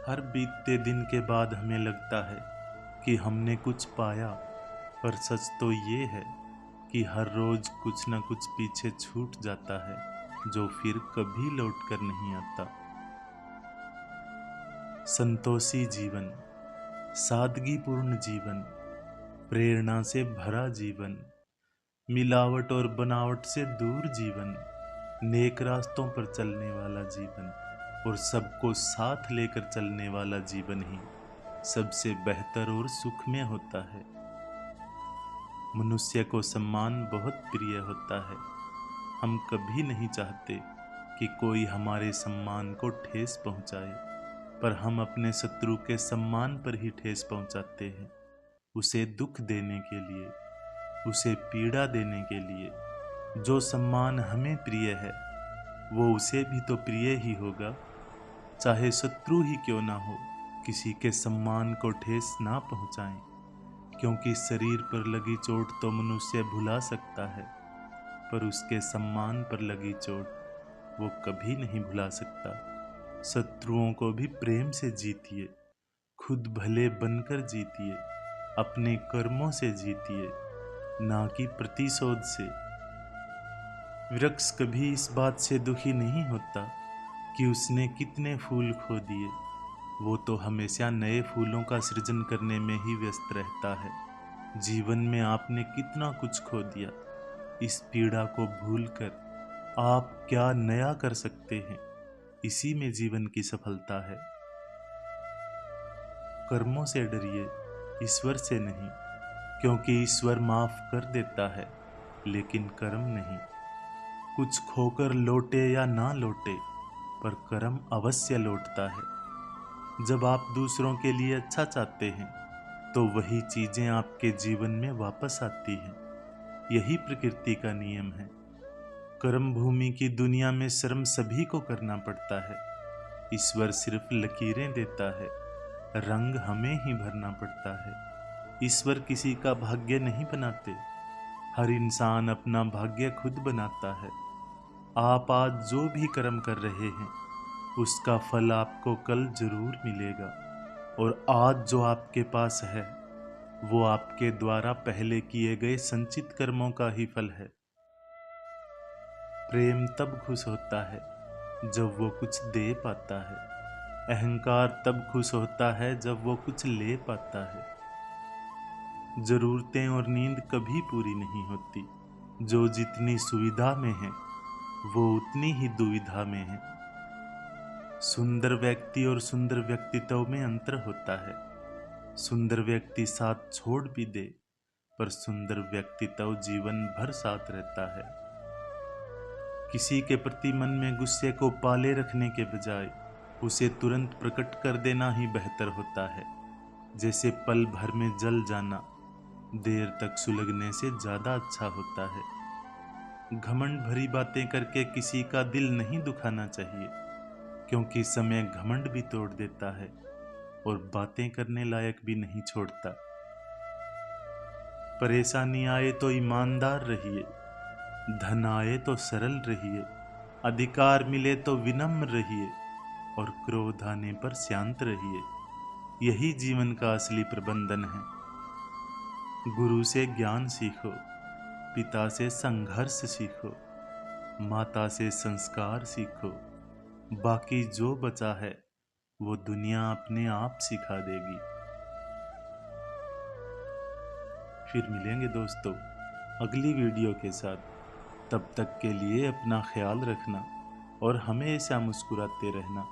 हर बीतते दिन के बाद हमें लगता है कि हमने कुछ पाया, पर सच तो ये है कि हर रोज कुछ न कुछ पीछे छूट जाता है जो फिर कभी लौट कर नहीं आता। संतोषी जीवन, सादगीपूर्ण जीवन, प्रेरणा से भरा जीवन, मिलावट और बनावट से दूर जीवन, नेक रास्तों पर चलने वाला जीवन और सबको साथ लेकर चलने वाला जीवन ही सबसे बेहतर और सुखमय होता है। मनुष्य को सम्मान बहुत प्रिय होता है। हम कभी नहीं चाहते कि कोई हमारे सम्मान को ठेस पहुंचाए, पर हम अपने शत्रु के सम्मान पर ही ठेस पहुंचाते हैं, उसे दुख देने के लिए, उसे पीड़ा देने के लिए। जो सम्मान हमें प्रिय है वो उसे भी तो प्रिय ही होगा, चाहे शत्रु ही क्यों ना हो। किसी के सम्मान को ठेस ना पहुंचाएं, क्योंकि शरीर पर लगी चोट तो मनुष्य भुला सकता है, पर उसके सम्मान पर लगी चोट वो कभी नहीं भुला सकता। शत्रुओं को भी प्रेम से जीतिए, खुद भले बनकर जीतिए, अपने कर्मों से जीतिए, ना कि प्रतिशोध से। वृक्ष कभी इस बात से दुखी नहीं होता कि उसने कितने फूल खो दिए, वो तो हमेशा नए फूलों का सृजन करने में ही व्यस्त रहता है। जीवन में आपने कितना कुछ खो दिया, इस पीड़ा को भूलकर आप क्या नया कर सकते हैं, इसी में जीवन की सफलता है। कर्मों से डरिए, ईश्वर से नहीं, क्योंकि ईश्वर माफ कर देता है लेकिन कर्म नहीं। कुछ खोकर लौटे या ना लौटे, पर कर्म अवश्य लौटता है। जब आप दूसरों के लिए अच्छा चाहते हैं तो वही चीजें आपके जीवन में वापस आती हैं। यही प्रकृति का नियम है। कर्म भूमि की दुनिया में श्रम सभी को करना पड़ता है। ईश्वर सिर्फ लकीरें देता है, रंग हमें ही भरना पड़ता है। ईश्वर किसी का भाग्य नहीं बनाते, हर इंसान अपना भाग्य खुद बनाता है। आप आज जो भी कर्म कर रहे हैं उसका फल आपको कल जरूर मिलेगा, और आज जो आपके पास है वो आपके द्वारा पहले किए गए संचित कर्मों का ही फल है। प्रेम तब खुश होता है जब वो कुछ दे पाता है। अहंकार तब खुश होता है जब वो कुछ ले पाता है। जरूरतें और नींद कभी पूरी नहीं होती। जो जितनी सुविधा में है वो उतनी ही दुविधा में है। सुंदर व्यक्ति और सुंदर व्यक्तित्व में अंतर होता है। सुंदर व्यक्ति साथ छोड़ भी दे, पर सुंदर व्यक्तित्व जीवन भर साथ रहता है। किसी के प्रति मन में गुस्से को पाले रखने के बजाय उसे तुरंत प्रकट कर देना ही बेहतर होता है। जैसे पल भर में जल जाना देर तक सुलगने से ज्यादा अच्छा होता है। घमंड भरी बातें करके किसी का दिल नहीं दुखाना चाहिए, क्योंकि समय घमंड भी तोड़ देता है और बातें करने लायक भी नहीं छोड़ता। परेशानी आए तो ईमानदार रहिए, धन आए तो सरल रहिए, अधिकार मिले तो विनम्र रहिए और क्रोध आने पर शांत रहिए। यही जीवन का असली प्रबंधन है। गुरु से ज्ञान सीखो, पिता से संघर्ष सीखो, माता से संस्कार सीखो। बाकी जो बचा है वो दुनिया अपने आप सिखा देगी। फिर मिलेंगे दोस्तों अगली वीडियो के साथ। तब तक के लिए अपना ख्याल रखना और हमेशा मुस्कुराते रहना।